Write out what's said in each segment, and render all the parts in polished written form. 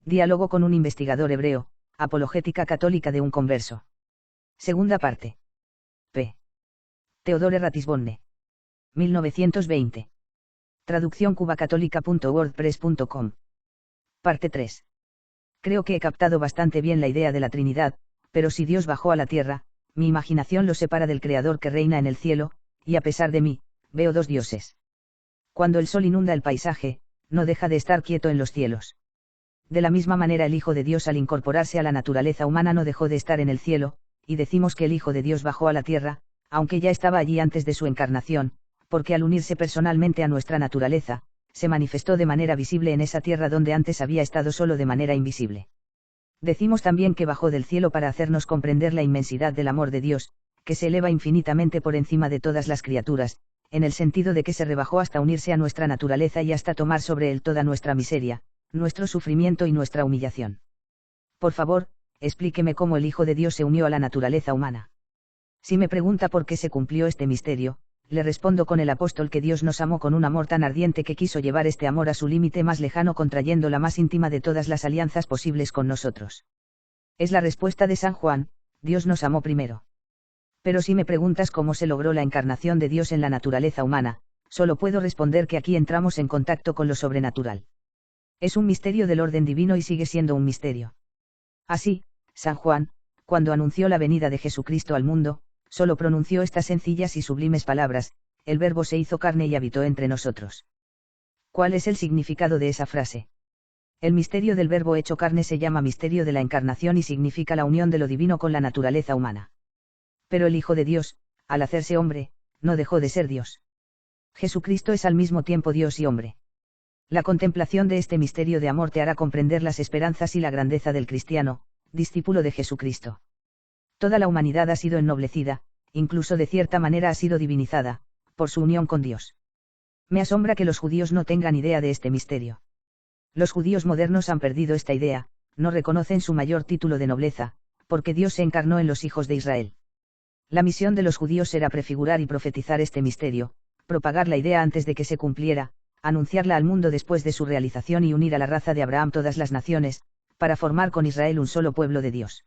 Diálogo con un investigador hebreo, apologética católica de un converso. Segunda parte. P. Theodore Ratisbonne. 1920. Traducción cubacatólica.wordpress.com. Parte 3. Creo que he captado bastante bien la idea de la Trinidad, pero si Dios bajó a la tierra, mi imaginación lo separa del Creador que reina en el cielo, y a pesar de mí, veo dos dioses. Cuando el sol inunda el paisaje, no deja de estar quieto en los cielos. De la misma manera el Hijo de Dios al incorporarse a la naturaleza humana no dejó de estar en el cielo, y decimos que el Hijo de Dios bajó a la tierra, aunque ya estaba allí antes de su encarnación, porque al unirse personalmente a nuestra naturaleza, se manifestó de manera visible en esa tierra donde antes había estado solo de manera invisible. Decimos también que bajó del cielo para hacernos comprender la inmensidad del amor de Dios, que se eleva infinitamente por encima de todas las criaturas, en el sentido de que se rebajó hasta unirse a nuestra naturaleza y hasta tomar sobre él toda nuestra miseria, nuestro sufrimiento y nuestra humillación. Por favor, explíqueme cómo el Hijo de Dios se unió a la naturaleza humana. Si me pregunta por qué se cumplió este misterio, le respondo con el apóstol que Dios nos amó con un amor tan ardiente que quiso llevar este amor a su límite más lejano contrayendo la más íntima de todas las alianzas posibles con nosotros. Es la respuesta de San Juan, Dios nos amó primero. Pero si me preguntas cómo se logró la encarnación de Dios en la naturaleza humana, solo puedo responder que aquí entramos en contacto con lo sobrenatural. Es un misterio del orden divino y sigue siendo un misterio. Así, San Juan, cuando anunció la venida de Jesucristo al mundo, solo pronunció estas sencillas y sublimes palabras: el Verbo se hizo carne y habitó entre nosotros. ¿Cuál es el significado de esa frase? El misterio del Verbo hecho carne se llama misterio de la encarnación y significa la unión de lo divino con la naturaleza humana. Pero el Hijo de Dios, al hacerse hombre, no dejó de ser Dios. Jesucristo es al mismo tiempo Dios y hombre. La contemplación de este misterio de amor te hará comprender las esperanzas y la grandeza del cristiano, discípulo de Jesucristo. Toda la humanidad ha sido ennoblecida, incluso de cierta manera ha sido divinizada, por su unión con Dios. Me asombra que los judíos no tengan idea de este misterio. Los judíos modernos han perdido esta idea, no reconocen su mayor título de nobleza, porque Dios se encarnó en los hijos de Israel. La misión de los judíos era prefigurar y profetizar este misterio, propagar la idea antes de que se cumpliera, anunciarla al mundo después de su realización y unir a la raza de Abraham todas las naciones, para formar con Israel un solo pueblo de Dios.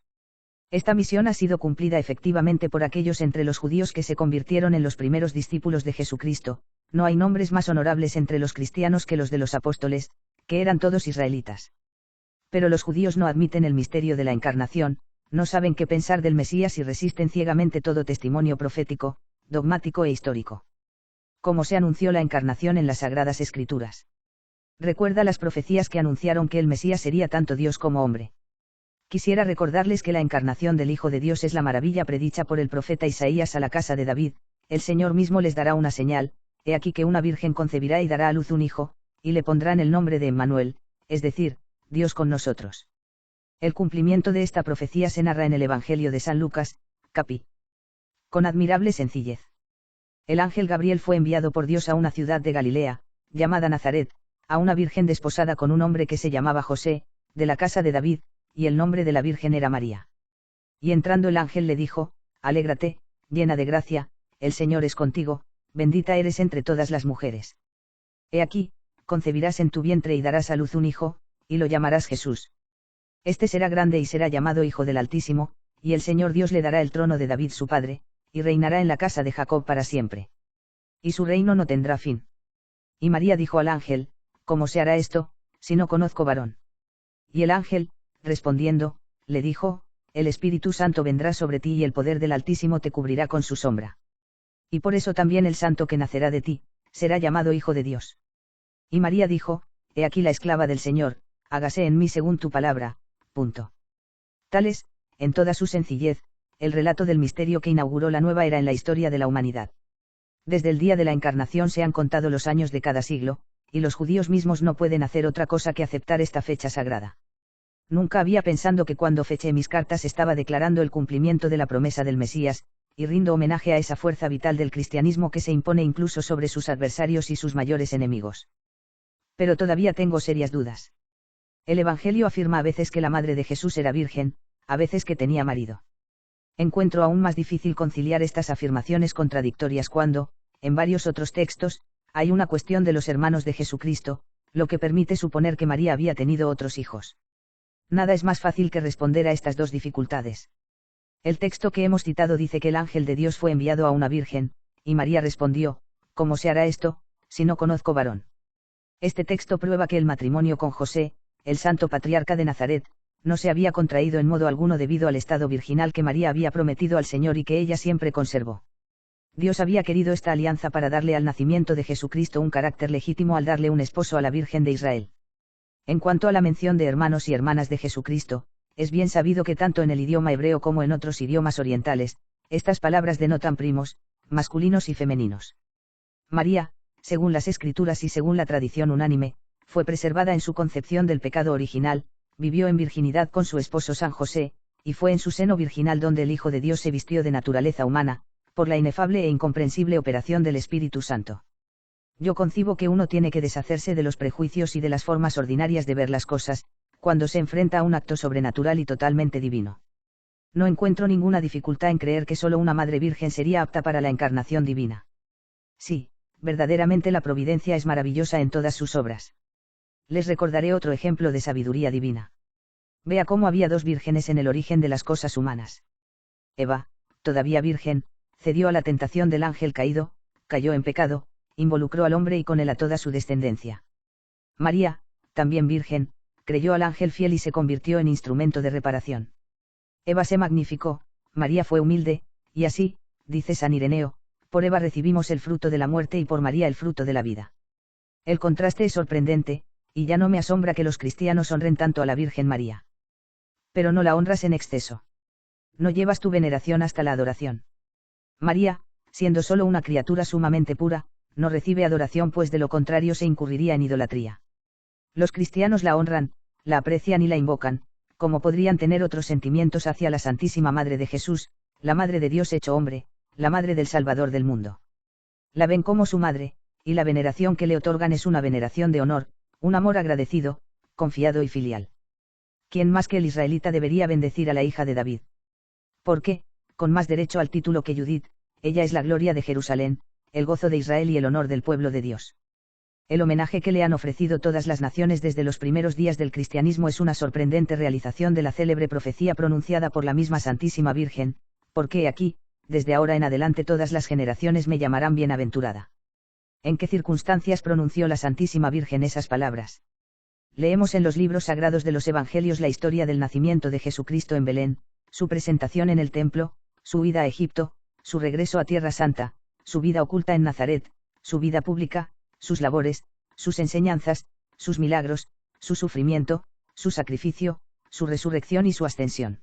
Esta misión ha sido cumplida efectivamente por aquellos entre los judíos que se convirtieron en los primeros discípulos de Jesucristo. No hay nombres más honorables entre los cristianos que los de los apóstoles, que eran todos israelitas. Pero los judíos no admiten el misterio de la encarnación, no saben qué pensar del Mesías y resisten ciegamente todo testimonio profético, dogmático e histórico. ¿Cómo se anunció la encarnación en las Sagradas Escrituras? Recuerda las profecías que anunciaron que el Mesías sería tanto Dios como hombre. Quisiera recordarles que la encarnación del Hijo de Dios es la maravilla predicha por el profeta Isaías a la casa de David: el Señor mismo les dará una señal, he aquí que una virgen concebirá y dará a luz un hijo, y le pondrán el nombre de Emmanuel, es decir, Dios con nosotros. El cumplimiento de esta profecía se narra en el Evangelio de San Lucas, capi. Con admirable sencillez. El ángel Gabriel fue enviado por Dios a una ciudad de Galilea, llamada Nazaret, a una virgen desposada con un hombre que se llamaba José, de la casa de David, y el nombre de la virgen era María. Y entrando el ángel le dijo: alégrate, llena de gracia, el Señor es contigo, bendita eres entre todas las mujeres. He aquí, concebirás en tu vientre y darás a luz un hijo, y lo llamarás Jesús. Este será grande y será llamado Hijo del Altísimo, y el Señor Dios le dará el trono de David su padre, y reinará en la casa de Jacob para siempre. Y su reino no tendrá fin. Y María dijo al ángel: ¿cómo se hará esto, si no conozco varón? Y el ángel, respondiendo, le dijo: el Espíritu Santo vendrá sobre ti y el poder del Altísimo te cubrirá con su sombra. Y por eso también el santo que nacerá de ti, será llamado Hijo de Dios. Y María dijo: he aquí la esclava del Señor, hágase en mí según tu palabra. Tal es, en toda su sencillez, el relato del misterio que inauguró la nueva era en la historia de la humanidad. Desde el día de la encarnación se han contado los años de cada siglo, y los judíos mismos no pueden hacer otra cosa que aceptar esta fecha sagrada. Nunca había pensado que cuando feché mis cartas estaba declarando el cumplimiento de la promesa del Mesías, y rindo homenaje a esa fuerza vital del cristianismo que se impone incluso sobre sus adversarios y sus mayores enemigos. Pero todavía tengo serias dudas. El Evangelio afirma a veces que la madre de Jesús era virgen, a veces que tenía marido. Encuentro aún más difícil conciliar estas afirmaciones contradictorias cuando, en varios otros textos, hay una cuestión de los hermanos de Jesucristo, lo que permite suponer que María había tenido otros hijos. Nada es más fácil que responder a estas dos dificultades. El texto que hemos citado dice que el ángel de Dios fue enviado a una virgen, y María respondió, ¿cómo se hará esto, si no conozco varón? Este texto prueba que el matrimonio con José, el santo patriarca de Nazaret, no se había contraído en modo alguno debido al estado virginal que María había prometido al Señor y que ella siempre conservó. Dios había querido esta alianza para darle al nacimiento de Jesucristo un carácter legítimo al darle un esposo a la Virgen de Israel. En cuanto a la mención de hermanos y hermanas de Jesucristo, es bien sabido que tanto en el idioma hebreo como en otros idiomas orientales, estas palabras denotan primos, masculinos y femeninos. María, según las Escrituras y según la tradición unánime, fue preservada en su concepción del pecado original, vivió en virginidad con su esposo San José, y fue en su seno virginal donde el Hijo de Dios se vistió de naturaleza humana, por la inefable e incomprensible operación del Espíritu Santo. Yo concibo que uno tiene que deshacerse de los prejuicios y de las formas ordinarias de ver las cosas, cuando se enfrenta a un acto sobrenatural y totalmente divino. No encuentro ninguna dificultad en creer que solo una Madre Virgen sería apta para la encarnación divina. Sí, verdaderamente la providencia es maravillosa en todas sus obras. Les recordaré otro ejemplo de sabiduría divina. Vea cómo había dos vírgenes en el origen de las cosas humanas. Eva, todavía virgen, cedió a la tentación del ángel caído, cayó en pecado, involucró al hombre y con él a toda su descendencia. María, también virgen, creyó al ángel fiel y se convirtió en instrumento de reparación. Eva se magnificó, María fue humilde, y así, dice San Ireneo, por Eva recibimos el fruto de la muerte y por María el fruto de la vida. El contraste es sorprendente, y ya no me asombra que los cristianos honren tanto a la Virgen María. Pero no la honras en exceso. No llevas tu veneración hasta la adoración. María, siendo solo una criatura sumamente pura, no recibe adoración pues de lo contrario se incurriría en idolatría. Los cristianos la honran, la aprecian y la invocan, como podrían tener otros sentimientos hacia la Santísima Madre de Jesús, la Madre de Dios hecho hombre, la Madre del Salvador del mundo. La ven como su madre, y la veneración que le otorgan es una veneración de honor, un amor agradecido, confiado y filial. ¿Quién más que el israelita debería bendecir a la hija de David? Porque, con más derecho al título que Judith, ella es la gloria de Jerusalén, el gozo de Israel y el honor del pueblo de Dios. El homenaje que le han ofrecido todas las naciones desde los primeros días del cristianismo es una sorprendente realización de la célebre profecía pronunciada por la misma Santísima Virgen, porque aquí, desde ahora en adelante todas las generaciones me llamarán bienaventurada. ¿En qué circunstancias pronunció la Santísima Virgen esas palabras? Leemos en los libros sagrados de los Evangelios la historia del nacimiento de Jesucristo en Belén, su presentación en el templo, su huida a Egipto, su regreso a Tierra Santa, su vida oculta en Nazaret, su vida pública, sus labores, sus enseñanzas, sus milagros, su sufrimiento, su sacrificio, su resurrección y su ascensión.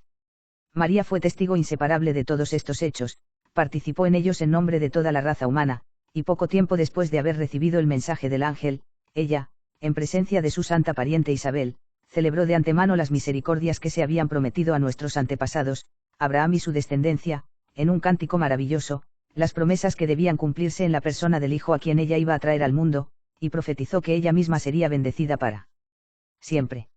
María fue testigo inseparable de todos estos hechos, participó en ellos en nombre de toda la raza humana, y poco tiempo después de haber recibido el mensaje del ángel, ella, en presencia de su santa pariente Isabel, celebró de antemano las misericordias que se habían prometido a nuestros antepasados, Abraham y su descendencia, en un cántico maravilloso, las promesas que debían cumplirse en la persona del Hijo a quien ella iba a traer al mundo, y profetizó que ella misma sería bendecida para siempre.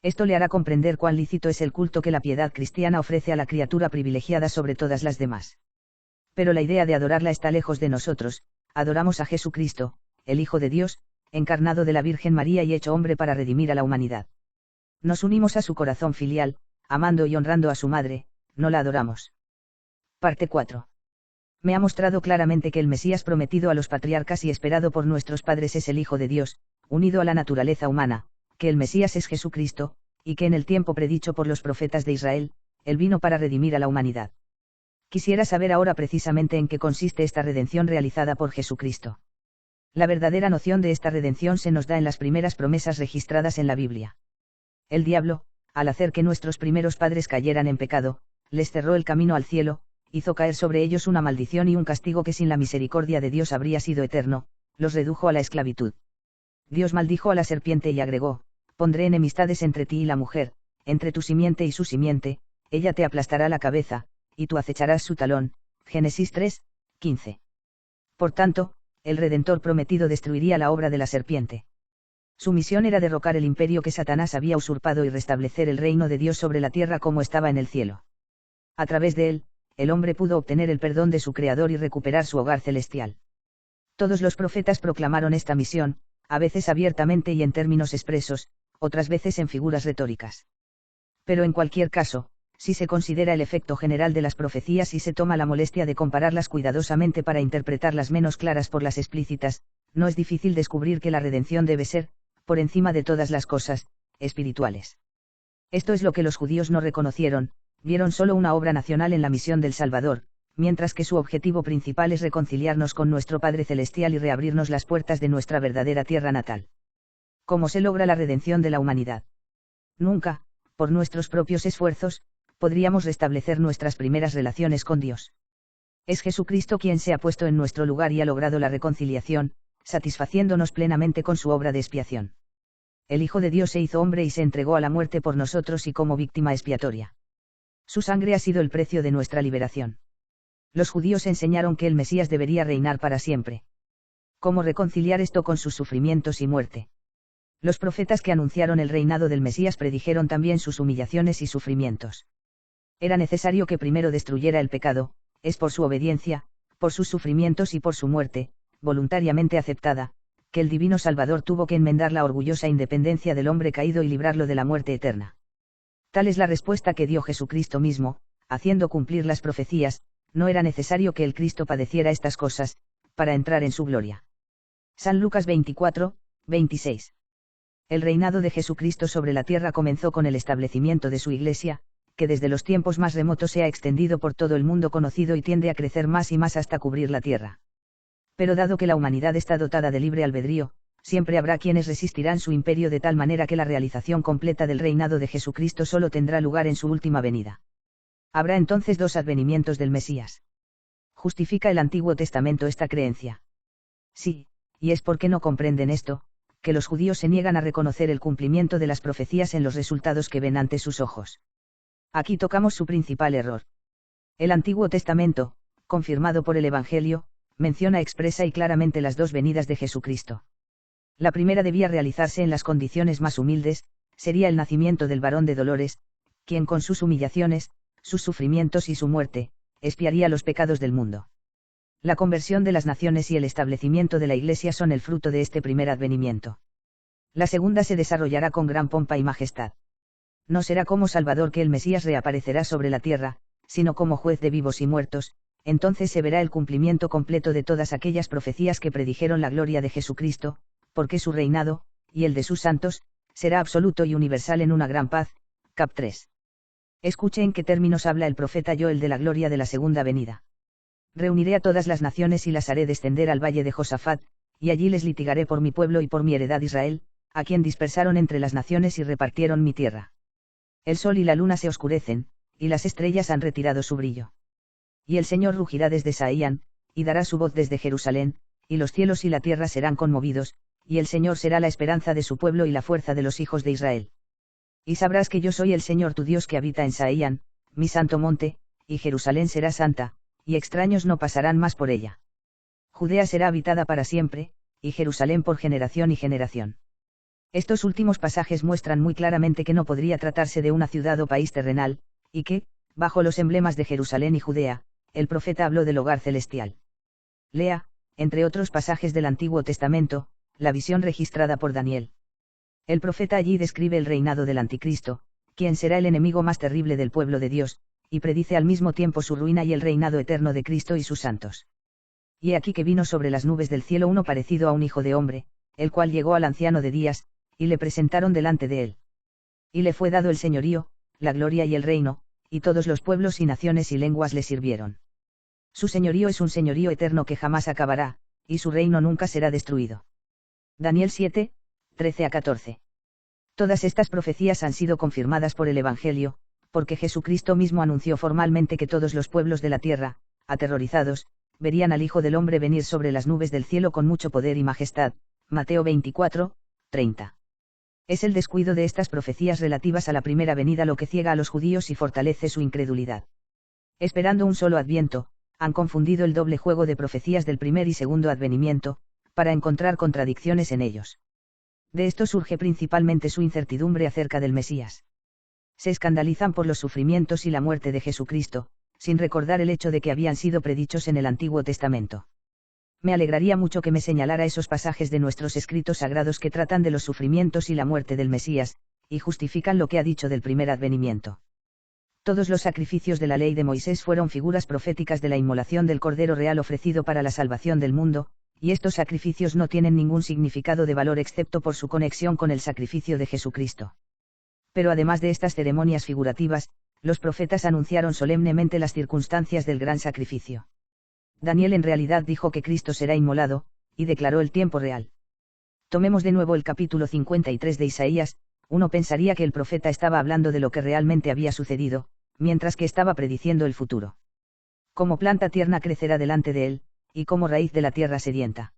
Esto le hará comprender cuán lícito es el culto que la piedad cristiana ofrece a la criatura privilegiada sobre todas las demás. Pero la idea de adorarla está lejos de nosotros, adoramos a Jesucristo, el Hijo de Dios, encarnado de la Virgen María y hecho hombre para redimir a la humanidad. Nos unimos a su corazón filial, amando y honrando a su madre, no la adoramos. Parte 4. Me ha mostrado claramente que el Mesías prometido a los patriarcas y esperado por nuestros padres es el Hijo de Dios, unido a la naturaleza humana, que el Mesías es Jesucristo, y que en el tiempo predicho por los profetas de Israel, él vino para redimir a la humanidad. Quisiera saber ahora precisamente en qué consiste esta redención realizada por Jesucristo. La verdadera noción de esta redención se nos da en las primeras promesas registradas en la Biblia. El diablo, al hacer que nuestros primeros padres cayeran en pecado, les cerró el camino al cielo, hizo caer sobre ellos una maldición y un castigo que sin la misericordia de Dios habría sido eterno, los redujo a la esclavitud. Dios maldijo a la serpiente y agregó: pondré enemistades entre ti y la mujer, entre tu simiente y su simiente, ella te aplastará la cabeza, y tú acecharás su talón. Génesis 3, 15. Por tanto, el Redentor prometido destruiría la obra de la serpiente. Su misión era derrocar el imperio que Satanás había usurpado y restablecer el reino de Dios sobre la tierra como estaba en el cielo. A través de él, el hombre pudo obtener el perdón de su Creador y recuperar su hogar celestial. Todos los profetas proclamaron esta misión, a veces abiertamente y en términos expresos, otras veces en figuras retóricas. Pero en cualquier caso, si se considera el efecto general de las profecías y se toma la molestia de compararlas cuidadosamente para interpretarlas menos claras por las explícitas, no es difícil descubrir que la redención debe ser, por encima de todas las cosas, espirituales. Esto es lo que los judíos no reconocieron, vieron solo una obra nacional en la misión del Salvador, mientras que su objetivo principal es reconciliarnos con nuestro Padre Celestial y reabrirnos las puertas de nuestra verdadera tierra natal. ¿Cómo se logra la redención de la humanidad? Nunca, por nuestros propios esfuerzos, podríamos restablecer nuestras primeras relaciones con Dios. Es Jesucristo quien se ha puesto en nuestro lugar y ha logrado la reconciliación, satisfaciéndonos plenamente con su obra de expiación. El Hijo de Dios se hizo hombre y se entregó a la muerte por nosotros y como víctima expiatoria. Su sangre ha sido el precio de nuestra liberación. Los judíos enseñaron que el Mesías debería reinar para siempre. ¿Cómo reconciliar esto con sus sufrimientos y muerte? Los profetas que anunciaron el reinado del Mesías predijeron también sus humillaciones y sufrimientos. Era necesario que primero destruyera el pecado, es por su obediencia, por sus sufrimientos y por su muerte, voluntariamente aceptada, que el divino Salvador tuvo que enmendar la orgullosa independencia del hombre caído y librarlo de la muerte eterna. Tal es la respuesta que dio Jesucristo mismo, haciendo cumplir las profecías. No era necesario que el Cristo padeciera estas cosas, para entrar en su gloria. San Lucas 24, 26. El reinado de Jesucristo sobre la tierra comenzó con el establecimiento de su Iglesia, que desde los tiempos más remotos se ha extendido por todo el mundo conocido y tiende a crecer más y más hasta cubrir la tierra. Pero dado que la humanidad está dotada de libre albedrío, siempre habrá quienes resistirán su imperio de tal manera que la realización completa del reinado de Jesucristo solo tendrá lugar en su última venida. Habrá entonces dos advenimientos del Mesías. ¿Justifica el Antiguo Testamento esta creencia? Sí, y es porque no comprenden esto, que los judíos se niegan a reconocer el cumplimiento de las profecías en los resultados que ven ante sus ojos. Aquí tocamos su principal error. El Antiguo Testamento, confirmado por el Evangelio, menciona expresa y claramente las dos venidas de Jesucristo. La primera debía realizarse en las condiciones más humildes, sería el nacimiento del varón de dolores, quien con sus humillaciones, sus sufrimientos y su muerte, expiaría los pecados del mundo. La conversión de las naciones y el establecimiento de la Iglesia son el fruto de este primer advenimiento. La segunda se desarrollará con gran pompa y majestad. No será como Salvador que el Mesías reaparecerá sobre la tierra, sino como juez de vivos y muertos. Entonces se verá el cumplimiento completo de todas aquellas profecías que predijeron la gloria de Jesucristo, porque su reinado, y el de sus santos, será absoluto y universal en una gran paz. Cap 3. Escuche en qué términos habla el profeta Joel de la gloria de la segunda venida. Reuniré a todas las naciones y las haré descender al valle de Josafat, y allí les litigaré por mi pueblo y por mi heredad Israel, a quien dispersaron entre las naciones y repartieron mi tierra. El sol y la luna se oscurecen, y las estrellas han retirado su brillo. Y el Señor rugirá desde Saían, y dará su voz desde Jerusalén, y los cielos y la tierra serán conmovidos, y el Señor será la esperanza de su pueblo y la fuerza de los hijos de Israel. Y sabrás que yo soy el Señor tu Dios que habita en Saían, mi santo monte, y Jerusalén será santa, y extraños no pasarán más por ella. Judea será habitada para siempre, y Jerusalén por generación y generación. Estos últimos pasajes muestran muy claramente que no podría tratarse de una ciudad o país terrenal, y que, bajo los emblemas de Jerusalén y Judea, el profeta habló del hogar celestial. Lea, entre otros pasajes del Antiguo Testamento, la visión registrada por Daniel. El profeta allí describe el reinado del Anticristo, quien será el enemigo más terrible del pueblo de Dios, y predice al mismo tiempo su ruina y el reinado eterno de Cristo y sus santos. Y he aquí que vino sobre las nubes del cielo uno parecido a un hijo de hombre, el cual llegó al anciano de días, y le presentaron delante de él. Y le fue dado el señorío, la gloria y el reino, y todos los pueblos y naciones y lenguas le sirvieron. Su señorío es un señorío eterno que jamás acabará, y su reino nunca será destruido. Daniel 7, 13-14. Todas estas profecías han sido confirmadas por el Evangelio, porque Jesucristo mismo anunció formalmente que todos los pueblos de la tierra, aterrorizados, verían al Hijo del Hombre venir sobre las nubes del cielo con mucho poder y majestad. Mateo 24, 30. Es el descuido de estas profecías relativas a la primera venida lo que ciega a los judíos y fortalece su incredulidad. Esperando un solo adviento, han confundido el doble juego de profecías del primer y segundo advenimiento, para encontrar contradicciones en ellos. De esto surge principalmente su incertidumbre acerca del Mesías. Se escandalizan por los sufrimientos y la muerte de Jesucristo, sin recordar el hecho de que habían sido predichos en el Antiguo Testamento. Me alegraría mucho que me señalara esos pasajes de nuestros escritos sagrados que tratan de los sufrimientos y la muerte del Mesías, y justifican lo que ha dicho del primer advenimiento. Todos los sacrificios de la ley de Moisés fueron figuras proféticas de la inmolación del Cordero Real ofrecido para la salvación del mundo, y estos sacrificios no tienen ningún significado de valor excepto por su conexión con el sacrificio de Jesucristo. Pero además de estas ceremonias figurativas, los profetas anunciaron solemnemente las circunstancias del gran sacrificio. Daniel en realidad dijo que Cristo será inmolado, y declaró el tiempo real. Tomemos de nuevo el capítulo 53 de Isaías. Uno pensaría que el profeta estaba hablando de lo que realmente había sucedido, mientras que estaba prediciendo el futuro. Como planta tierna crecerá delante de él, y como raíz de la tierra sedienta.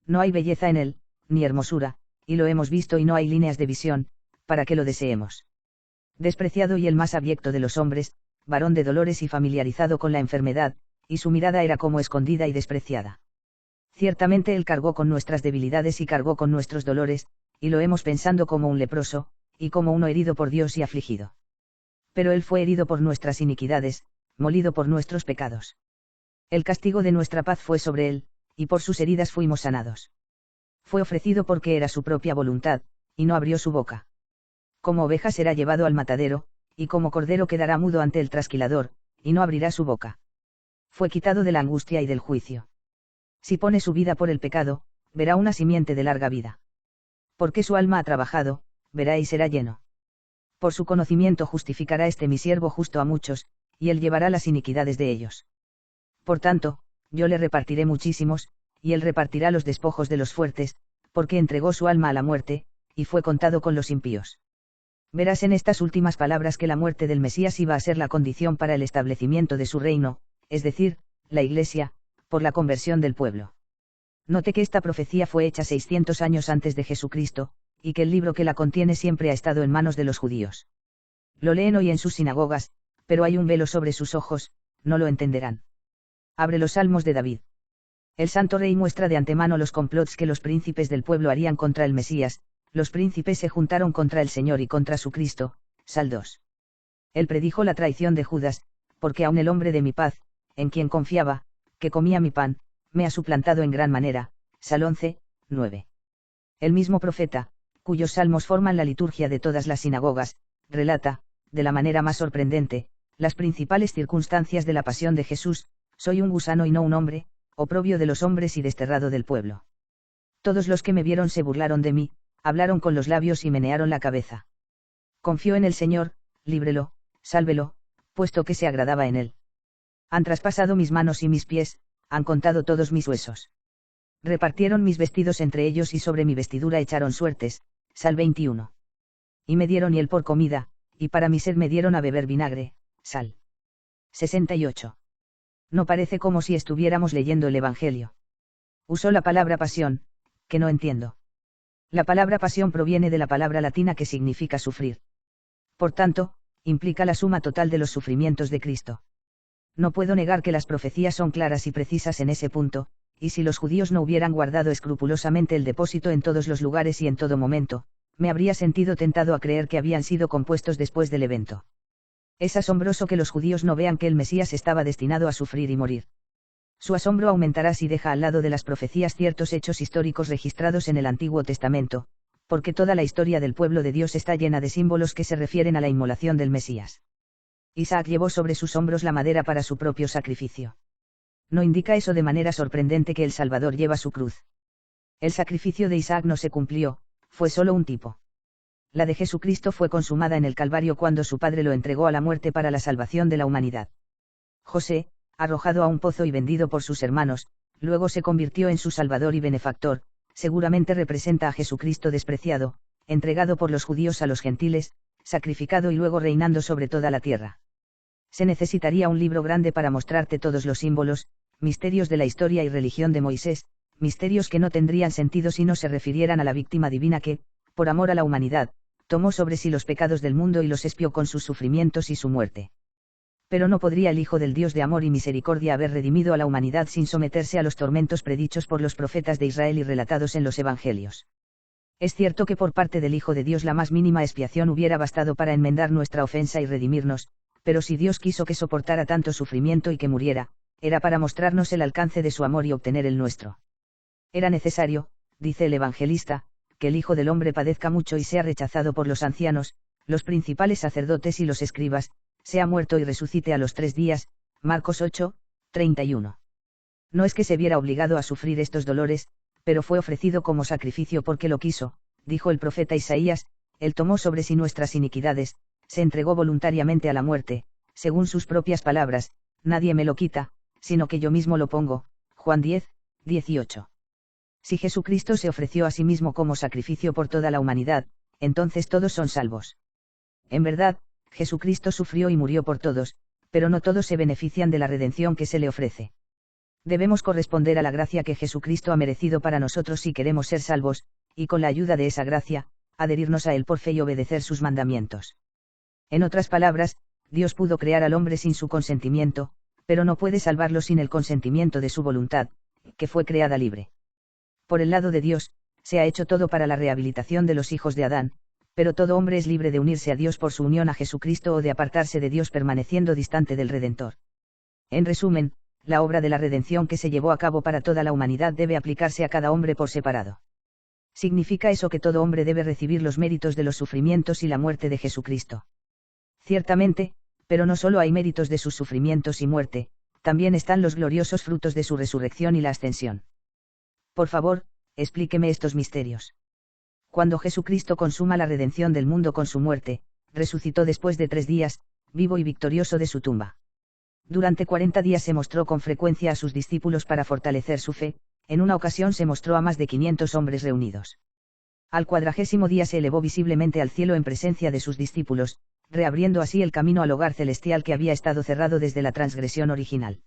No hay belleza en él, ni hermosura, y lo hemos visto y no hay líneas de visión, para que lo deseemos. Despreciado y el más abyecto de los hombres, varón de dolores y familiarizado con la enfermedad, y su mirada era como escondida y despreciada. Ciertamente él cargó con nuestras debilidades y cargó con nuestros dolores, y lo hemos pensando como un leproso, y como uno herido por Dios y afligido. Pero él fue herido por nuestras iniquidades, molido por nuestros pecados. El castigo de nuestra paz fue sobre él, y por sus heridas fuimos sanados. Fue ofrecido porque era su propia voluntad, y no abrió su boca. Como oveja será llevado al matadero, y como cordero quedará mudo ante el trasquilador, y no abrirá su boca. Fue quitado de la angustia y del juicio. Si pone su vida por el pecado, verá una simiente de larga vida. Porque su alma ha trabajado, verá y será lleno. Por su conocimiento justificará mi siervo justo a muchos, y él llevará las iniquidades de ellos. Por tanto, yo le repartiré muchísimos, y él repartirá los despojos de los fuertes, porque entregó su alma a la muerte, y fue contado con los impíos. Verás en estas últimas palabras que la muerte del Mesías iba a ser la condición para el establecimiento de su reino, es decir, la Iglesia, por la conversión del pueblo. Note que esta profecía fue hecha 600 años antes de Jesucristo, y que el libro que la contiene siempre ha estado en manos de los judíos. Lo leen hoy en sus sinagogas, pero hay un velo sobre sus ojos, no lo entenderán. Abre los Salmos de David. El Santo Rey muestra de antemano los complots que los príncipes del pueblo harían contra el Mesías. Los príncipes se juntaron contra el Señor y contra su Cristo. Sal 2. Él predijo la traición de Judas, porque aun el hombre de mi paz, en quien confiaba, que comía mi pan, me ha suplantado en gran manera. Sal 11, 9. El mismo profeta, cuyos salmos forman la liturgia de todas las sinagogas, relata, de la manera más sorprendente, las principales circunstancias de la pasión de Jesús. Soy un gusano y no un hombre, oprobio de los hombres y desterrado del pueblo. Todos los que me vieron se burlaron de mí, hablaron con los labios y menearon la cabeza. Confió en el Señor, líbrelo, sálvelo, puesto que se agradaba en él. Han traspasado mis manos y mis pies, han contado todos mis huesos. Repartieron mis vestidos entre ellos y sobre mi vestidura echaron suertes. Sal 21. Y me dieron hiel por comida, y para mi sed me dieron a beber vinagre. Sal 68. No parece como si estuviéramos leyendo el Evangelio. Usó la palabra pasión, que no entiendo. La palabra pasión proviene de la palabra latina que significa sufrir. Por tanto, implica la suma total de los sufrimientos de Cristo. No puedo negar que las profecías son claras y precisas en ese punto, y si los judíos no hubieran guardado escrupulosamente el depósito en todos los lugares y en todo momento, me habría sentido tentado a creer que habían sido compuestos después del evento. Es asombroso que los judíos no vean que el Mesías estaba destinado a sufrir y morir. Su asombro aumentará si deja al lado de las profecías ciertos hechos históricos registrados en el Antiguo Testamento, porque toda la historia del pueblo de Dios está llena de símbolos que se refieren a la inmolación del Mesías. Isaac llevó sobre sus hombros la madera para su propio sacrificio. No indica eso de manera sorprendente que el Salvador lleva su cruz. El sacrificio de Isaac no se cumplió, fue solo un tipo. La de Jesucristo fue consumada en el Calvario cuando su Padre lo entregó a la muerte para la salvación de la humanidad. José, arrojado a un pozo y vendido por sus hermanos, luego se convirtió en su Salvador y benefactor, seguramente representa a Jesucristo despreciado, entregado por los judíos a los gentiles, sacrificado y luego reinando sobre toda la tierra. Se necesitaría un libro grande para mostrarte todos los símbolos, misterios de la historia y religión de Moisés, misterios que no tendrían sentido si no se refirieran a la víctima divina que, por amor a la humanidad, tomó sobre sí los pecados del mundo y los expió con sus sufrimientos y su muerte. Pero no podría el Hijo del Dios de amor y misericordia haber redimido a la humanidad sin someterse a los tormentos predichos por los profetas de Israel y relatados en los Evangelios. Es cierto que por parte del Hijo de Dios la más mínima expiación hubiera bastado para enmendar nuestra ofensa y redimirnos, pero si Dios quiso que soportara tanto sufrimiento y que muriera, era para mostrarnos el alcance de su amor y obtener el nuestro. Era necesario, dice el evangelista, que el Hijo del Hombre padezca mucho y sea rechazado por los ancianos, los principales sacerdotes y los escribas, sea muerto y resucite a los 3 días, Marcos 8, 31. No es que se viera obligado a sufrir estos dolores, pero fue ofrecido como sacrificio porque lo quiso, dijo el profeta Isaías, él tomó sobre sí nuestras iniquidades, se entregó voluntariamente a la muerte, según sus propias palabras, nadie me lo quita, sino que yo mismo lo pongo, Juan 10, 18. Si Jesucristo se ofreció a sí mismo como sacrificio por toda la humanidad, entonces todos son salvos. En verdad, Jesucristo sufrió y murió por todos, pero no todos se benefician de la redención que se le ofrece. Debemos corresponder a la gracia que Jesucristo ha merecido para nosotros si queremos ser salvos, y con la ayuda de esa gracia, adherirnos a Él por fe y obedecer sus mandamientos. En otras palabras, Dios pudo crear al hombre sin su consentimiento, pero no puede salvarlo sin el consentimiento de su voluntad, que fue creada libre. Por el lado de Dios, se ha hecho todo para la rehabilitación de los hijos de Adán, pero todo hombre es libre de unirse a Dios por su unión a Jesucristo o de apartarse de Dios permaneciendo distante del Redentor. En resumen, la obra de la redención que se llevó a cabo para toda la humanidad debe aplicarse a cada hombre por separado. ¿Significa eso que todo hombre debe recibir los méritos de los sufrimientos y la muerte de Jesucristo? Ciertamente, pero no solo hay méritos de sus sufrimientos y muerte, también están los gloriosos frutos de su resurrección y la ascensión. Por favor, explíqueme estos misterios. Cuando Jesucristo consuma la redención del mundo con su muerte, resucitó después de 3 días, vivo y victorioso de su tumba. Durante 40 días se mostró con frecuencia a sus discípulos para fortalecer su fe, en una ocasión se mostró a más de 500 hombres reunidos. Al 40º día se elevó visiblemente al cielo en presencia de sus discípulos, reabriendo así el camino al hogar celestial que había estado cerrado desde la transgresión original.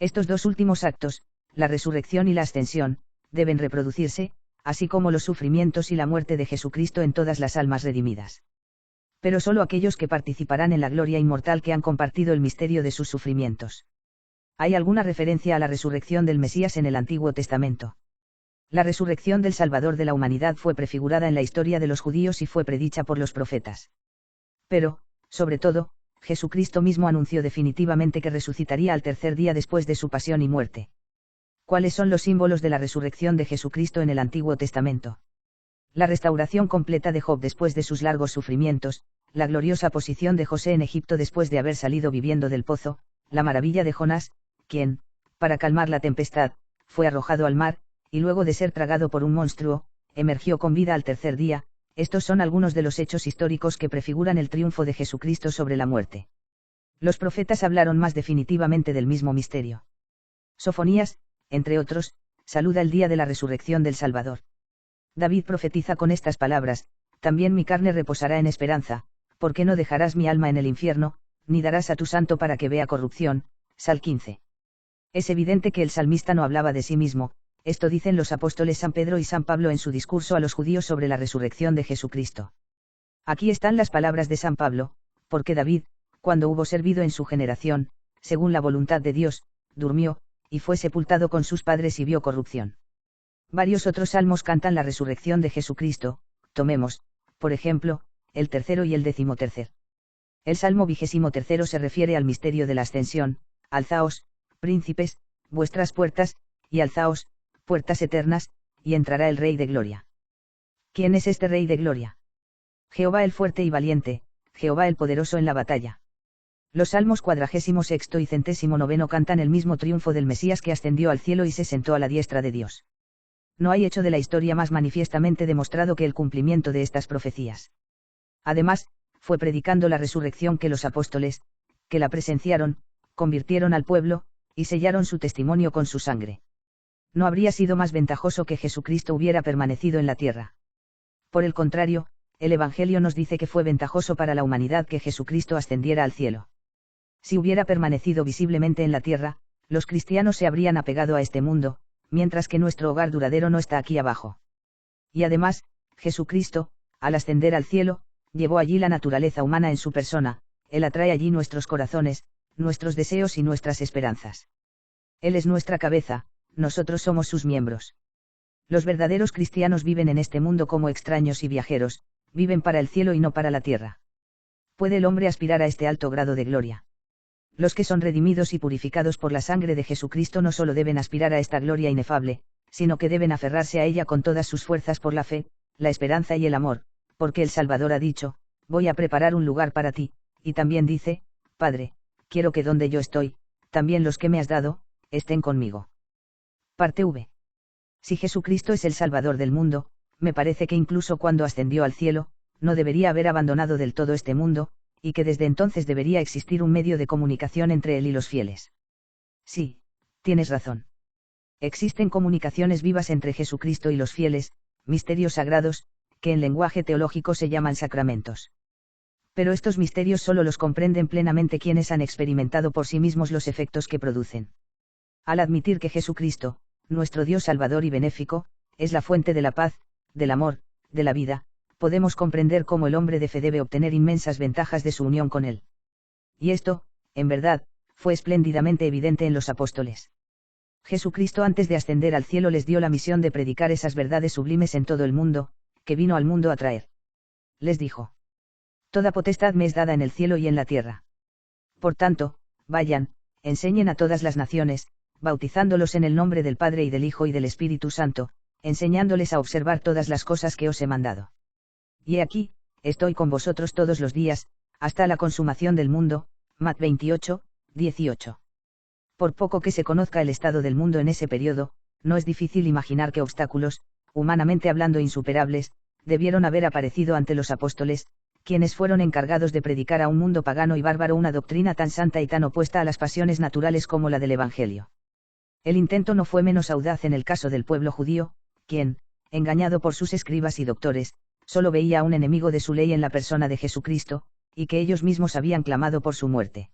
Estos 2 últimos actos, la resurrección y la ascensión, deben reproducirse, así como los sufrimientos y la muerte de Jesucristo en todas las almas redimidas. Pero solo aquellos que participarán en la gloria inmortal que han compartido el misterio de sus sufrimientos. ¿Hay alguna referencia a la resurrección del Mesías en el Antiguo Testamento? La resurrección del Salvador de la humanidad fue prefigurada en la historia de los judíos y fue predicha por los profetas. Pero, sobre todo, Jesucristo mismo anunció definitivamente que resucitaría al 3er día después de su pasión y muerte. ¿Cuáles son los símbolos de la resurrección de Jesucristo en el Antiguo Testamento? La restauración completa de Job después de sus largos sufrimientos, la gloriosa posición de José en Egipto después de haber salido viviendo del pozo, la maravilla de Jonás, quien, para calmar la tempestad, fue arrojado al mar, y luego de ser tragado por un monstruo, emergió con vida al 3er día. Estos son algunos de los hechos históricos que prefiguran el triunfo de Jesucristo sobre la muerte. Los profetas hablaron más definitivamente del mismo misterio. Sofonías, entre otros, saluda el día de la resurrección del Salvador. David profetiza con estas palabras: también mi carne reposará en esperanza, porque no dejarás mi alma en el infierno, ni darás a tu santo para que vea corrupción. Sal 15. Es evidente que el salmista no hablaba de sí mismo, esto dicen los apóstoles San Pedro y San Pablo en su discurso a los judíos sobre la resurrección de Jesucristo. Aquí están las palabras de San Pablo: porque David, cuando hubo servido en su generación, según la voluntad de Dios, durmió, y fue sepultado con sus padres y vio corrupción. Varios otros salmos cantan la resurrección de Jesucristo, tomemos, por ejemplo, el 3º y el 13º. El Salmo 23º se refiere al misterio de la ascensión: alzaos, príncipes, vuestras puertas, y alzaos, puertas eternas, y entrará el Rey de Gloria. ¿Quién es este Rey de Gloria? Jehová el fuerte y valiente, Jehová el poderoso en la batalla. Los salmos 46º y 109 cantan el mismo triunfo del Mesías que ascendió al cielo y se sentó a la diestra de Dios. No hay hecho de la historia más manifiestamente demostrado que el cumplimiento de estas profecías. Además, fue predicando la resurrección que los apóstoles, que la presenciaron, convirtieron al pueblo, y sellaron su testimonio con su sangre. No habría sido más ventajoso que Jesucristo hubiera permanecido en la tierra. Por el contrario, el Evangelio nos dice que fue ventajoso para la humanidad que Jesucristo ascendiera al cielo. Si hubiera permanecido visiblemente en la tierra, los cristianos se habrían apegado a este mundo, mientras que nuestro hogar duradero no está aquí abajo. Y además, Jesucristo, al ascender al cielo, llevó allí la naturaleza humana en su persona, Él atrae allí nuestros corazones, nuestros deseos y nuestras esperanzas. Él es nuestra cabeza, nosotros somos sus miembros. Los verdaderos cristianos viven en este mundo como extraños y viajeros, viven para el cielo y no para la tierra. ¿Puede el hombre aspirar a este alto grado de gloria? Los que son redimidos y purificados por la sangre de Jesucristo no solo deben aspirar a esta gloria inefable, sino que deben aferrarse a ella con todas sus fuerzas por la fe, la esperanza y el amor, porque el Salvador ha dicho, voy a preparar un lugar para ti, y también dice, Padre, quiero que donde yo estoy, también los que me has dado, estén conmigo. Parte V. Si Jesucristo es el Salvador del mundo, me parece que incluso cuando ascendió al cielo, no debería haber abandonado del todo este mundo, y que desde entonces debería existir un medio de comunicación entre él y los fieles. Sí, tienes razón. Existen comunicaciones vivas entre Jesucristo y los fieles, misterios sagrados, que en lenguaje teológico se llaman sacramentos. Pero estos misterios solo los comprenden plenamente quienes han experimentado por sí mismos los efectos que producen. Al admitir que Jesucristo, nuestro Dios Salvador y benéfico, es la fuente de la paz, del amor, de la vida, podemos comprender cómo el hombre de fe debe obtener inmensas ventajas de su unión con él. Y esto, en verdad, fue espléndidamente evidente en los apóstoles. Jesucristo antes de ascender al cielo les dio la misión de predicar esas verdades sublimes en todo el mundo, que vino al mundo a traer. Les dijo: Toda potestad me es dada en el cielo y en la tierra. Por tanto, vayan, enseñen a todas las naciones, bautizándolos en el nombre del Padre y del Hijo y del Espíritu Santo, enseñándoles a observar todas las cosas que os he mandado. Y he aquí, estoy con vosotros todos los días, hasta la consumación del mundo. Mat 28, 18. Por poco que se conozca el estado del mundo en ese periodo, no es difícil imaginar qué obstáculos, humanamente hablando insuperables, debieron haber aparecido ante los apóstoles, quienes fueron encargados de predicar a un mundo pagano y bárbaro una doctrina tan santa y tan opuesta a las pasiones naturales como la del Evangelio. El intento no fue menos audaz en el caso del pueblo judío, quien, engañado por sus escribas y doctores, solo veía a un enemigo de su ley en la persona de Jesucristo, y que ellos mismos habían clamado por su muerte.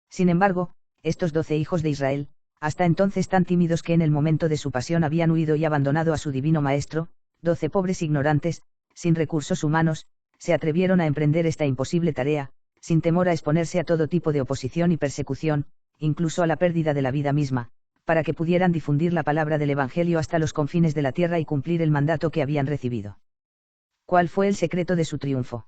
Sin embargo, estos 12 hijos de Israel, hasta entonces tan tímidos que en el momento de su pasión habían huido y abandonado a su divino Maestro, 12 pobres ignorantes, sin recursos humanos, se atrevieron a emprender esta imposible tarea, sin temor a exponerse a todo tipo de oposición y persecución, incluso a la pérdida de la vida misma, para que pudieran difundir la palabra del Evangelio hasta los confines de la tierra y cumplir el mandato que habían recibido. ¿Cuál fue el secreto de su triunfo?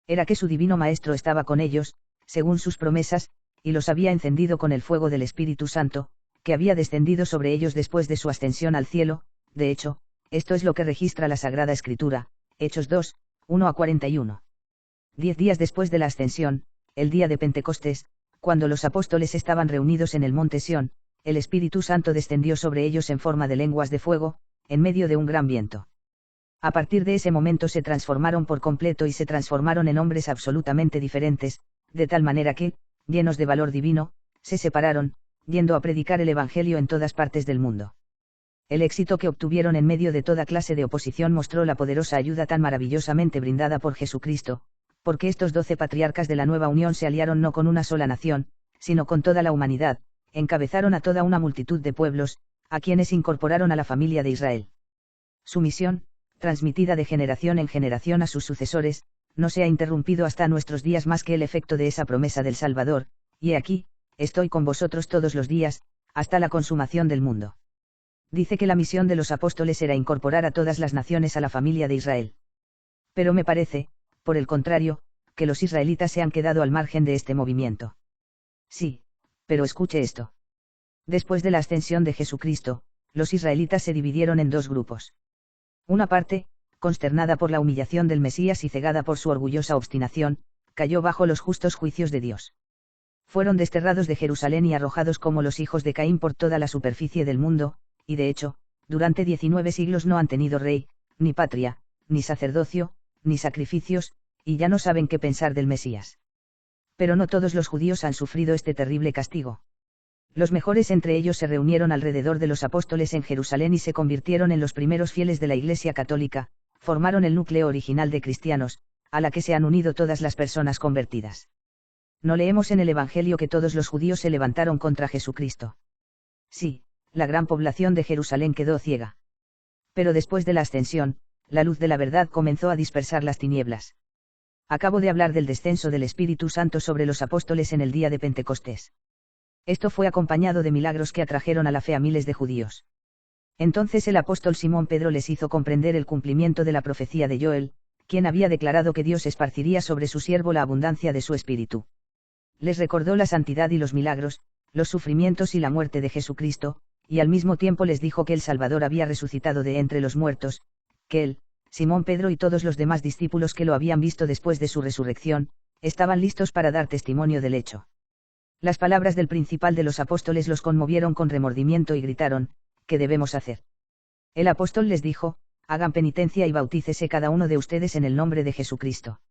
Era que su divino Maestro estaba con ellos, según sus promesas, y los había encendido con el fuego del Espíritu Santo, que había descendido sobre ellos después de su ascensión al cielo. De hecho, esto es lo que registra la Sagrada Escritura, Hechos 2, 1-41. 10 días después de la ascensión, el día de Pentecostés, cuando los apóstoles estaban reunidos en el monte Sión, el Espíritu Santo descendió sobre ellos en forma de lenguas de fuego, en medio de un gran viento. A partir de ese momento se transformaron por completo y se transformaron en hombres absolutamente diferentes, de tal manera que, llenos de valor divino, se separaron, yendo a predicar el Evangelio en todas partes del mundo. El éxito que obtuvieron en medio de toda clase de oposición mostró la poderosa ayuda tan maravillosamente brindada por Jesucristo, porque estos 12 patriarcas de la nueva unión se aliaron no con una sola nación, sino con toda la humanidad, encabezaron a toda una multitud de pueblos, a quienes incorporaron a la familia de Israel. Su misión, transmitida de generación en generación a sus sucesores, no se ha interrumpido hasta nuestros días más que el efecto de esa promesa del Salvador, y he aquí, estoy con vosotros todos los días, hasta la consumación del mundo. Dice que la misión de los apóstoles era incorporar a todas las naciones a la familia de Israel. Pero me parece, por el contrario, que los israelitas se han quedado al margen de este movimiento. Sí, pero escuche esto. Después de la ascensión de Jesucristo, los israelitas se dividieron en dos grupos. Una parte, consternada por la humillación del Mesías y cegada por su orgullosa obstinación, cayó bajo los justos juicios de Dios. Fueron desterrados de Jerusalén y arrojados como los hijos de Caín por toda la superficie del mundo, y de hecho, durante 19 siglos no han tenido rey, ni patria, ni sacerdocio, ni sacrificios, y ya no saben qué pensar del Mesías. Pero no todos los judíos han sufrido este terrible castigo. Los mejores entre ellos se reunieron alrededor de los apóstoles en Jerusalén y se convirtieron en los primeros fieles de la Iglesia católica, formaron el núcleo original de cristianos, a la que se han unido todas las personas convertidas. No leemos en el Evangelio que todos los judíos se levantaron contra Jesucristo. Sí, la gran población de Jerusalén quedó ciega. Pero después de la ascensión, la luz de la verdad comenzó a dispersar las tinieblas. Acabo de hablar del descenso del Espíritu Santo sobre los apóstoles en el día de Pentecostés. Esto fue acompañado de milagros que atrajeron a la fe a miles de judíos. Entonces el apóstol Simón Pedro les hizo comprender el cumplimiento de la profecía de Joel, quien había declarado que Dios esparciría sobre su siervo la abundancia de su espíritu. Les recordó la santidad y los milagros, los sufrimientos y la muerte de Jesucristo, y al mismo tiempo les dijo que el Salvador había resucitado de entre los muertos, que él, Simón Pedro y todos los demás discípulos que lo habían visto después de su resurrección, estaban listos para dar testimonio del hecho. Las palabras del principal de los apóstoles los conmovieron con remordimiento y gritaron: ¿qué debemos hacer? El apóstol les dijo: hagan penitencia y bautícese cada uno de ustedes en el nombre de Jesucristo.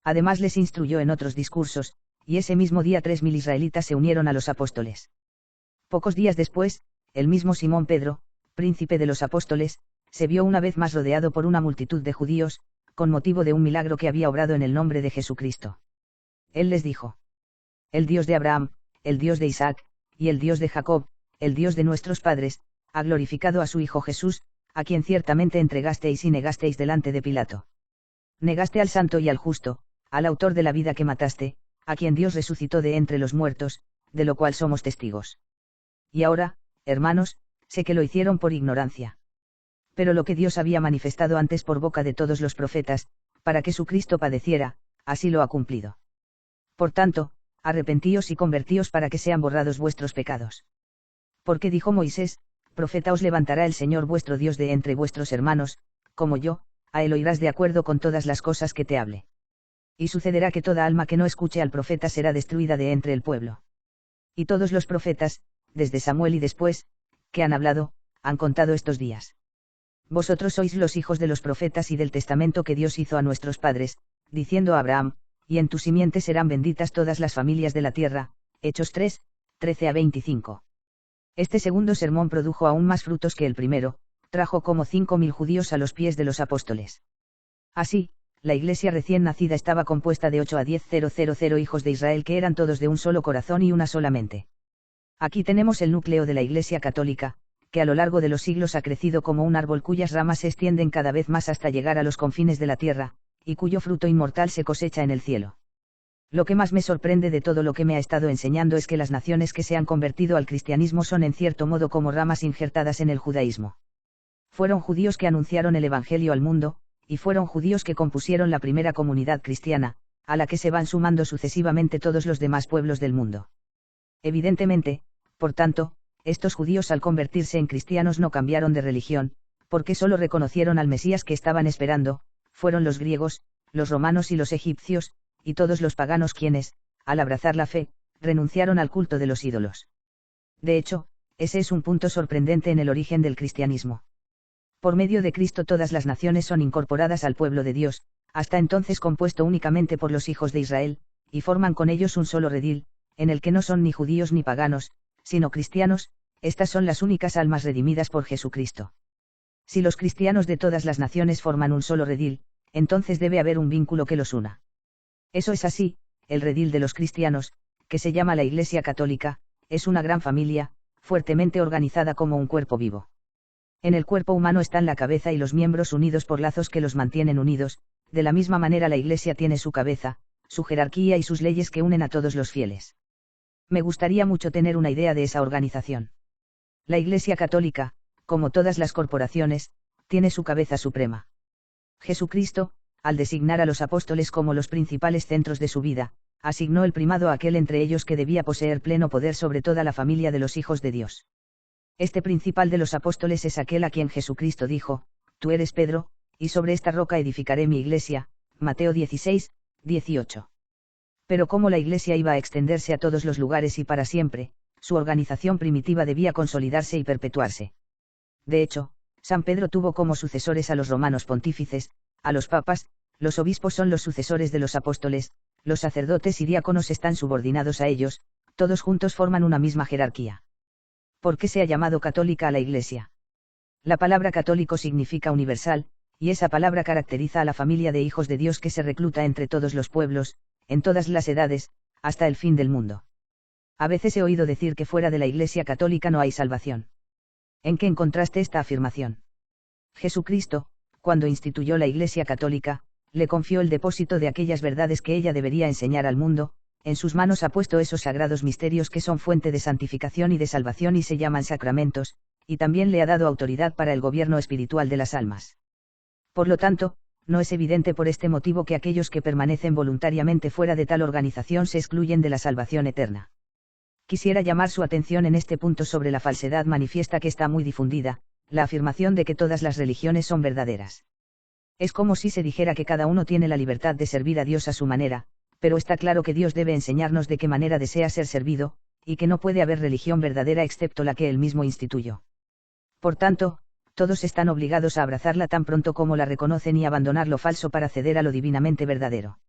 Además les instruyó en otros discursos, y ese mismo día 3.000 israelitas se unieron a los apóstoles. Pocos días después, el mismo Simón Pedro, príncipe de los apóstoles, se vio una vez más rodeado por una multitud de judíos, con motivo de un milagro que había obrado en el nombre de Jesucristo. Él les dijo: el Dios de Abraham, el Dios de Isaac, y el Dios de Jacob, el Dios de nuestros padres, ha glorificado a su Hijo Jesús, a quien ciertamente entregasteis y negasteis delante de Pilato. Negaste al santo y al justo, al autor de la vida que mataste, a quien Dios resucitó de entre los muertos, de lo cual somos testigos. Y ahora, hermanos, sé que lo hicieron por ignorancia. Pero lo que Dios había manifestado antes por boca de todos los profetas, para que su Cristo padeciera, así lo ha cumplido. Por tanto, arrepentíos y convertíos para que sean borrados vuestros pecados. Porque dijo Moisés: profeta os levantará el Señor vuestro Dios de entre vuestros hermanos, como yo, a él oirás de acuerdo con todas las cosas que te hable. Y sucederá que toda alma que no escuche al profeta será destruida de entre el pueblo. Y todos los profetas, desde Samuel y después, que han hablado, han contado estos días. Vosotros sois los hijos de los profetas y del testamento que Dios hizo a nuestros padres, diciendo a Abraham: y en tu simiente serán benditas todas las familias de la tierra. Hechos 3, 13-25. Este segundo sermón produjo aún más frutos que el primero, trajo como 5.000 judíos a los pies de los apóstoles. Así, la iglesia recién nacida estaba compuesta de 8 a 10.000 hijos de Israel que eran todos de un solo corazón y una sola mente. Aquí tenemos el núcleo de la Iglesia católica, que a lo largo de los siglos ha crecido como un árbol cuyas ramas se extienden cada vez más hasta llegar a los confines de la tierra, y cuyo fruto inmortal se cosecha en el cielo. Lo que más me sorprende de todo lo que me ha estado enseñando es que las naciones que se han convertido al cristianismo son en cierto modo como ramas injertadas en el judaísmo. Fueron judíos que anunciaron el Evangelio al mundo, y fueron judíos que compusieron la primera comunidad cristiana, a la que se van sumando sucesivamente todos los demás pueblos del mundo. Evidentemente, por tanto, estos judíos al convertirse en cristianos no cambiaron de religión, porque solo reconocieron al Mesías que estaban esperando. Fueron los griegos, los romanos y los egipcios, y todos los paganos quienes, al abrazar la fe, renunciaron al culto de los ídolos. De hecho, ese es un punto sorprendente en el origen del cristianismo. Por medio de Cristo todas las naciones son incorporadas al pueblo de Dios, hasta entonces compuesto únicamente por los hijos de Israel, y forman con ellos un solo redil, en el que no son ni judíos ni paganos, sino cristianos. Estas son las únicas almas redimidas por Jesucristo. Si los cristianos de todas las naciones forman un solo redil, entonces debe haber un vínculo que los una. Eso es así, el redil de los cristianos, que se llama la Iglesia Católica, es una gran familia, fuertemente organizada como un cuerpo vivo. En el cuerpo humano están la cabeza y los miembros unidos por lazos que los mantienen unidos. De la misma manera la Iglesia tiene su cabeza, su jerarquía y sus leyes que unen a todos los fieles. Me gustaría mucho tener una idea de esa organización. La Iglesia Católica, como todas las corporaciones, tiene su cabeza suprema. Jesucristo, al designar a los apóstoles como los principales centros de su vida, asignó el primado a aquel entre ellos que debía poseer pleno poder sobre toda la familia de los hijos de Dios. Este principal de los apóstoles es aquel a quien Jesucristo dijo: tú eres Pedro, y sobre esta roca edificaré mi iglesia. Mateo 16, 18. Pero como la iglesia iba a extenderse a todos los lugares y para siempre, su organización primitiva debía consolidarse y perpetuarse. De hecho, San Pedro tuvo como sucesores a los romanos pontífices, a los papas. Los obispos son los sucesores de los apóstoles, los sacerdotes y diáconos están subordinados a ellos, todos juntos forman una misma jerarquía. ¿Por qué se ha llamado católica a la Iglesia? La palabra católico significa universal, y esa palabra caracteriza a la familia de hijos de Dios que se recluta entre todos los pueblos, en todas las edades, hasta el fin del mundo. A veces he oído decir que fuera de la Iglesia católica no hay salvación. ¿En qué encontraste esta afirmación? Jesucristo, cuando instituyó la Iglesia católica, le confió el depósito de aquellas verdades que ella debería enseñar al mundo. En sus manos ha puesto esos sagrados misterios que son fuente de santificación y de salvación y se llaman sacramentos, y también le ha dado autoridad para el gobierno espiritual de las almas. Por lo tanto, no es evidente por este motivo que aquellos que permanecen voluntariamente fuera de tal organización se excluyen de la salvación eterna. Quisiera llamar su atención en este punto sobre la falsedad manifiesta que está muy difundida, la afirmación de que todas las religiones son verdaderas. Es como si se dijera que cada uno tiene la libertad de servir a Dios a su manera, pero está claro que Dios debe enseñarnos de qué manera desea ser servido, y que no puede haber religión verdadera excepto la que Él mismo instituyó. Por tanto, todos están obligados a abrazarla tan pronto como la reconocen y abandonar lo falso para ceder a lo divinamente verdadero.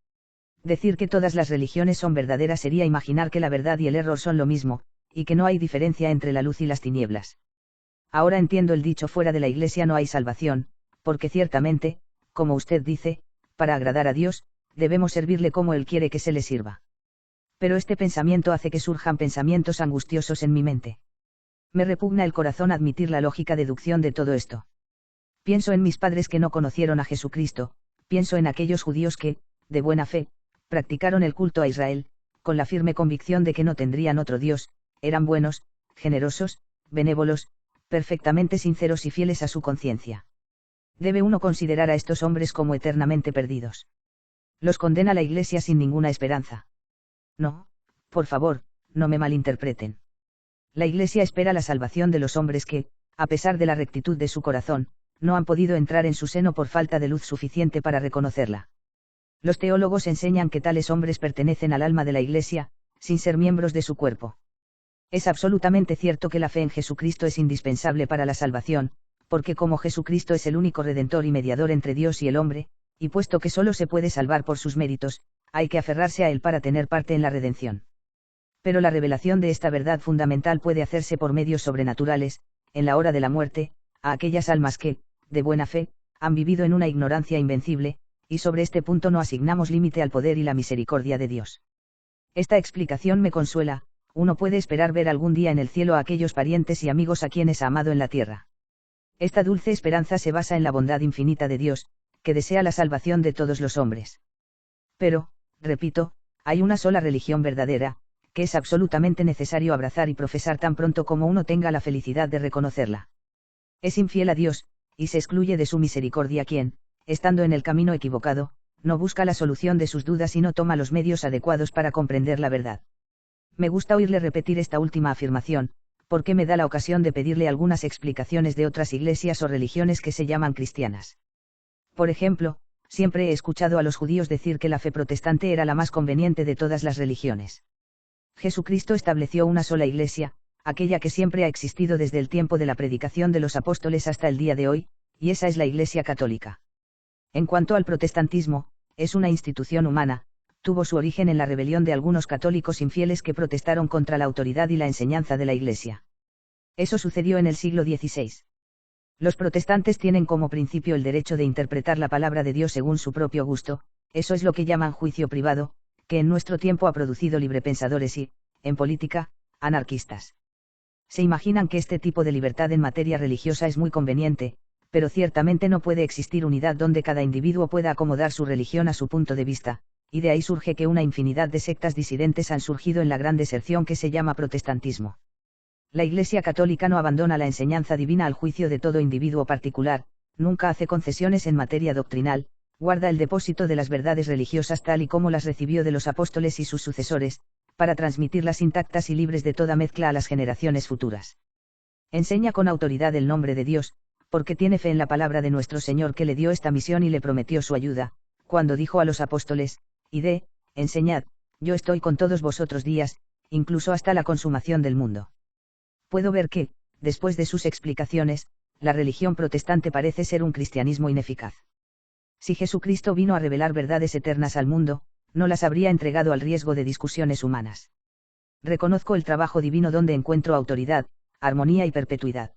Decir que todas las religiones son verdaderas sería imaginar que la verdad y el error son lo mismo, y que no hay diferencia entre la luz y las tinieblas. Ahora entiendo el dicho: fuera de la Iglesia no hay salvación, porque ciertamente, como usted dice, para agradar a Dios, debemos servirle como Él quiere que se le sirva. Pero este pensamiento hace que surjan pensamientos angustiosos en mi mente. Me repugna el corazón admitir la lógica deducción de todo esto. Pienso en mis padres que no conocieron a Jesucristo, pienso en aquellos judíos que, de buena fe, practicaron el culto a Israel, con la firme convicción de que no tendrían otro Dios, eran buenos, generosos, benévolos, perfectamente sinceros y fieles a su conciencia. ¿Debe uno considerar a estos hombres como eternamente perdidos? ¿Los condena la Iglesia sin ninguna esperanza? No, por favor, no me malinterpreten. La Iglesia espera la salvación de los hombres que, a pesar de la rectitud de su corazón, no han podido entrar en su seno por falta de luz suficiente para reconocerla. Los teólogos enseñan que tales hombres pertenecen al alma de la Iglesia, sin ser miembros de su cuerpo. Es absolutamente cierto que la fe en Jesucristo es indispensable para la salvación, porque como Jesucristo es el único redentor y mediador entre Dios y el hombre, y puesto que solo se puede salvar por sus méritos, hay que aferrarse a Él para tener parte en la redención. Pero la revelación de esta verdad fundamental puede hacerse por medios sobrenaturales, en la hora de la muerte, a aquellas almas que, de buena fe, han vivido en una ignorancia invencible, y sobre este punto no asignamos límite al poder y la misericordia de Dios. Esta explicación me consuela: uno puede esperar ver algún día en el cielo a aquellos parientes y amigos a quienes ha amado en la tierra. Esta dulce esperanza se basa en la bondad infinita de Dios, que desea la salvación de todos los hombres. Pero, repito, hay una sola religión verdadera, que es absolutamente necesario abrazar y profesar tan pronto como uno tenga la felicidad de reconocerla. Es infiel a Dios, y se excluye de su misericordia quien, estando en el camino equivocado, no busca la solución de sus dudas y no toma los medios adecuados para comprender la verdad. Me gusta oírle repetir esta última afirmación, porque me da la ocasión de pedirle algunas explicaciones de otras iglesias o religiones que se llaman cristianas. Por ejemplo, siempre he escuchado a los judíos decir que la fe protestante era la más conveniente de todas las religiones. Jesucristo estableció una sola iglesia, aquella que siempre ha existido desde el tiempo de la predicación de los apóstoles hasta el día de hoy, y esa es la Iglesia católica. En cuanto al protestantismo, es una institución humana, tuvo su origen en la rebelión de algunos católicos infieles que protestaron contra la autoridad y la enseñanza de la Iglesia. Eso sucedió en el siglo XVI. Los protestantes tienen como principio el derecho de interpretar la palabra de Dios según su propio gusto, eso es lo que llaman juicio privado, que en nuestro tiempo ha producido librepensadores y, en política, anarquistas. Se imaginan que este tipo de libertad en materia religiosa es muy conveniente, pero ciertamente no puede existir unidad donde cada individuo pueda acomodar su religión a su punto de vista, y de ahí surge que una infinidad de sectas disidentes han surgido en la gran deserción que se llama protestantismo. La Iglesia católica no abandona la enseñanza divina al juicio de todo individuo particular, nunca hace concesiones en materia doctrinal, guarda el depósito de las verdades religiosas tal y como las recibió de los apóstoles y sus sucesores, para transmitirlas intactas y libres de toda mezcla a las generaciones futuras. Enseña con autoridad el nombre de Dios, porque tiene fe en la palabra de nuestro Señor que le dio esta misión y le prometió su ayuda, cuando dijo a los apóstoles: «Id, enseñad, yo estoy con todos vosotros días, incluso hasta la consumación del mundo». Puedo ver que, después de sus explicaciones, la religión protestante parece ser un cristianismo ineficaz. Si Jesucristo vino a revelar verdades eternas al mundo, no las habría entregado al riesgo de discusiones humanas. Reconozco el trabajo divino donde encuentro autoridad, armonía y perpetuidad.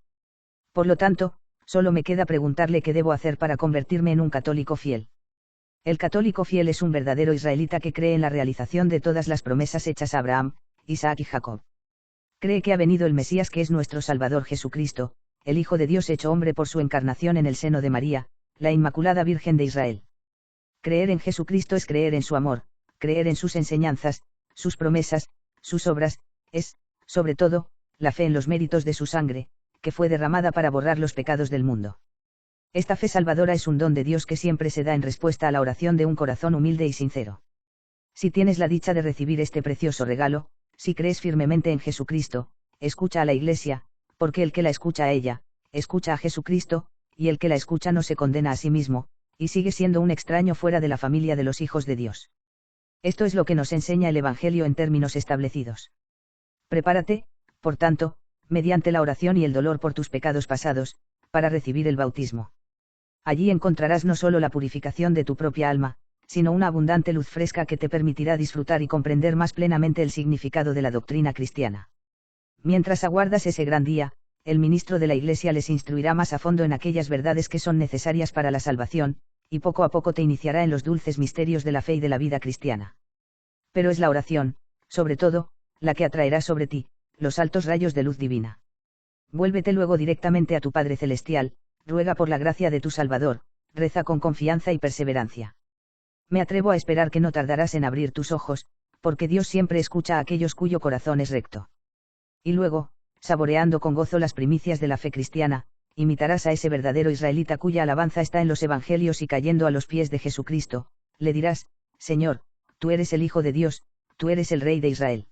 Por lo tanto, solo me queda preguntarle qué debo hacer para convertirme en un católico fiel. El católico fiel es un verdadero israelita que cree en la realización de todas las promesas hechas a Abraham, Isaac y Jacob. Cree que ha venido el Mesías que es nuestro Salvador Jesucristo, el Hijo de Dios hecho hombre por su encarnación en el seno de María, la Inmaculada Virgen de Israel. Creer en Jesucristo es creer en su amor, creer en sus enseñanzas, sus promesas, sus obras, es, sobre todo, la fe en los méritos de su sangre, que fue derramada para borrar los pecados del mundo. Esta fe salvadora es un don de Dios que siempre se da en respuesta a la oración de un corazón humilde y sincero. Si tienes la dicha de recibir este precioso regalo, si crees firmemente en Jesucristo, escucha a la Iglesia, porque el que la escucha a ella, escucha a Jesucristo, y el que la escucha no se condena a sí mismo, y sigues siendo un extraño fuera de la familia de los hijos de Dios. Esto es lo que nos enseña el Evangelio en términos establecidos. Prepárate, por tanto, mediante la oración y el dolor por tus pecados pasados, para recibir el bautismo. Allí encontrarás no solo la purificación de tu propia alma, sino una abundante luz fresca que te permitirá disfrutar y comprender más plenamente el significado de la doctrina cristiana. Mientras aguardas ese gran día, el ministro de la Iglesia les instruirá más a fondo en aquellas verdades que son necesarias para la salvación, y poco a poco te iniciará en los dulces misterios de la fe y de la vida cristiana. Pero es la oración, sobre todo, la que atraerá sobre ti los altos rayos de luz divina. Vuélvete luego directamente a tu Padre Celestial, ruega por la gracia de tu Salvador, reza con confianza y perseverancia. Me atrevo a esperar que no tardarás en abrir tus ojos, porque Dios siempre escucha a aquellos cuyo corazón es recto. Y luego, saboreando con gozo las primicias de la fe cristiana, imitarás a ese verdadero israelita cuya alabanza está en los evangelios y cayendo a los pies de Jesucristo, le dirás: Señor, tú eres el Hijo de Dios, tú eres el Rey de Israel.